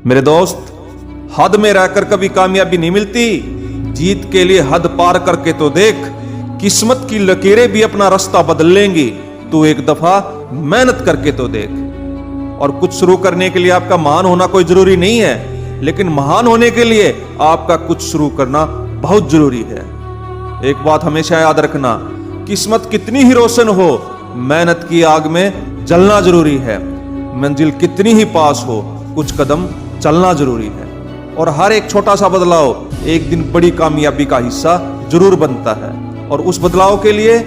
मेरे दोस्त, हद में रहकर कभी कामयाबी नहीं मिलती। जीत के लिए हद पार करके तो देख, किस्मत की लकीरें भी अपना रास्ता बदल लेंगी। तू एक दफा मेहनत करके तो देख। और कुछ शुरू करने के लिए आपका महान होना कोई जरूरी नहीं है, लेकिन महान होने के लिए आपका कुछ शुरू करना बहुत जरूरी है। एक बात हमेशा याद रखना, किस्मत कितनी ही रोशन हो, मेहनत की आग में जलना जरूरी है। मंजिल कितनी ही पास हो, कुछ कदम चलना जरूरी है। और हर एक छोटा सा बदलाव एक दिन बड़ी कामयाबी का हिस्सा जरूर बनता है। और उस बदलाव के लिए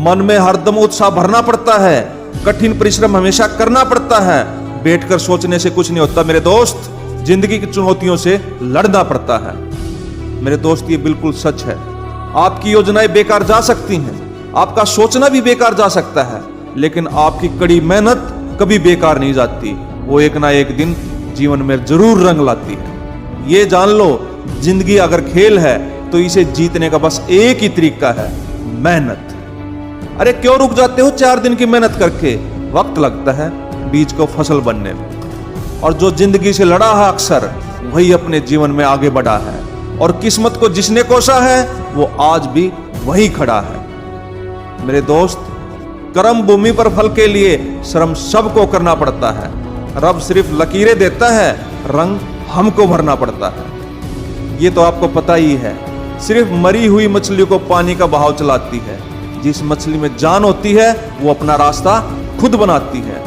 मन में हरदम उत्साह भरना पड़ता है, कठिन परिश्रम हमेशा करना पड़ता है। बैठकर सोचने से कुछ नहीं होता मेरे दोस्त, जिंदगी की चुनौतियों से लड़ना पड़ता है। मेरे दोस्त, ये बिल्कुल सच है। आपकी योजनाएं बेकार जा सकती हैं, आपका सोचना भी बेकार जा सकता है, लेकिन आपकी कड़ी मेहनत कभी बेकार नहीं जाती। वो एक ना एक दिन जीवन में जरूर रंग लाती है। ये जान लो, जिंदगी अगर खेल है तो इसे जीतने का बस एक ही तरीका है, मेहनत। अरे क्यों रुक जाते हो 4 दिन की मेहनत करके? वक्त लगता है बीज को फसल बनने में। और जो जिंदगी से लड़ा है अक्सर, वही अपने जीवन में आगे बढ़ा है। और किस्मत को जिसने कोसा है, वो आज भी वही खड़ा है। मेरे दोस्त, कर्म भूमि पर फल के लिए श्रम सबको करना पड़ता है। रब सिर्फ लकीरें देता है, रंग हमको भरना पड़ता है। ये तो आपको पता ही है। सिर्फ मरी हुई मछली को पानी का बहाव चलाती है। जिस मछली में जान होती है, वो अपना रास्ता खुद बनाती है।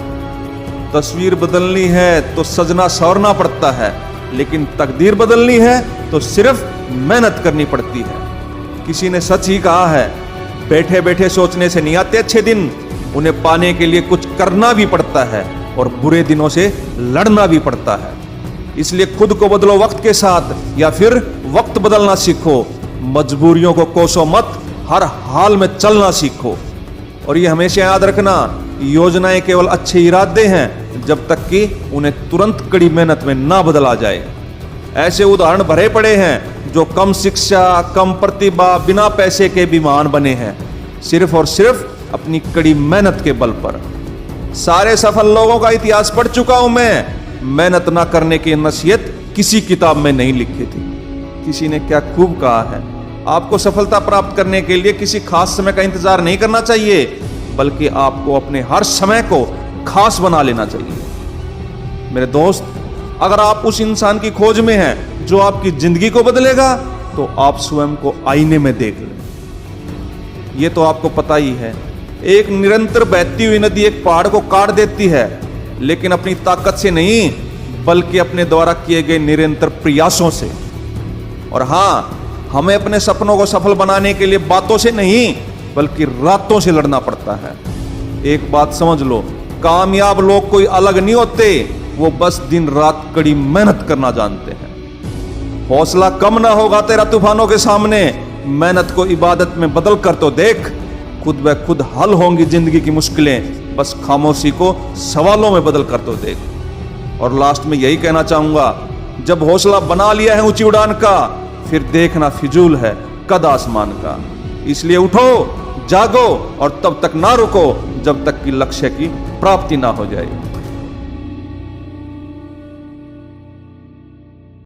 तस्वीर बदलनी है तो सजना संवरना पड़ता है, लेकिन तकदीर बदलनी है तो सिर्फ मेहनत करनी पड़ती है। किसी ने सच ही कहा है, बैठे बैठे सोचने से नहीं आते अच्छे दिन, उन्हें पाने के लिए कुछ करना भी पड़ता है और बुरे दिनों से लड़ना भी पड़ता है। इसलिए खुद को बदलो वक्त के साथ, या फिर वक्त बदलना सीखो। मजबूरियों को कोसो मत, हर हाल में चलना सीखो। और ये हमेशा याद रखना, योजनाएं केवल अच्छे इरादे हैं जब तक कि उन्हें तुरंत कड़ी मेहनत में ना बदला जाए। ऐसे उदाहरण भरे पड़े हैं जो कम शिक्षा, कम प्रतिभा, बिना पैसे के भी महान बने हैं, सिर्फ और सिर्फ अपनी कड़ी मेहनत के बल पर। सारे सफल लोगों का इतिहास पढ़ चुका हूं मैं। मेहनत ना करने की नसीहत किसी किताब में नहीं लिखी थी। किसी ने क्या खूब कहा है, आपको सफलता प्राप्त करने के लिए किसी खास समय का इंतजार नहीं करना चाहिए, बल्कि आपको अपने हर समय को खास बना लेना चाहिए। मेरे दोस्त, अगर आप उस इंसान की खोज में हैं जो आपकी जिंदगी को बदलेगा, तो आप स्वयं को आईने में देख लें। ये तो आपको पता ही है, एक निरंतर बहती हुई नदी एक पहाड़ को काट देती है, लेकिन अपनी ताकत से नहीं, बल्कि अपने द्वारा किए गए निरंतर प्रयासों से। और हाँ, हमें अपने सपनों को सफल बनाने के लिए बातों से नहीं, बल्कि रातों से लड़ना पड़ता है। एक बात समझ लो, कामयाब लोग कोई अलग नहीं होते, वो बस दिन रात कड़ी मेहनत करना जानते हैं। हौसला कम ना होगा तेरा तूफानों के सामने, मेहनत को इबादत में बदल कर तो देख, खुद ब खुद हल होंगी जिंदगी की मुश्किलें। बस खामोशी को सवालों में बदल कर तो देख। और लास्ट में यही कहना चाहूंगा, जब हौसला बना लिया है ऊंची उड़ान का, फिर देखना फिजूल है कद आसमान का। इसलिए उठो, जागो और तब तक ना रुको जब तक कि लक्ष्य की प्राप्ति ना हो जाए।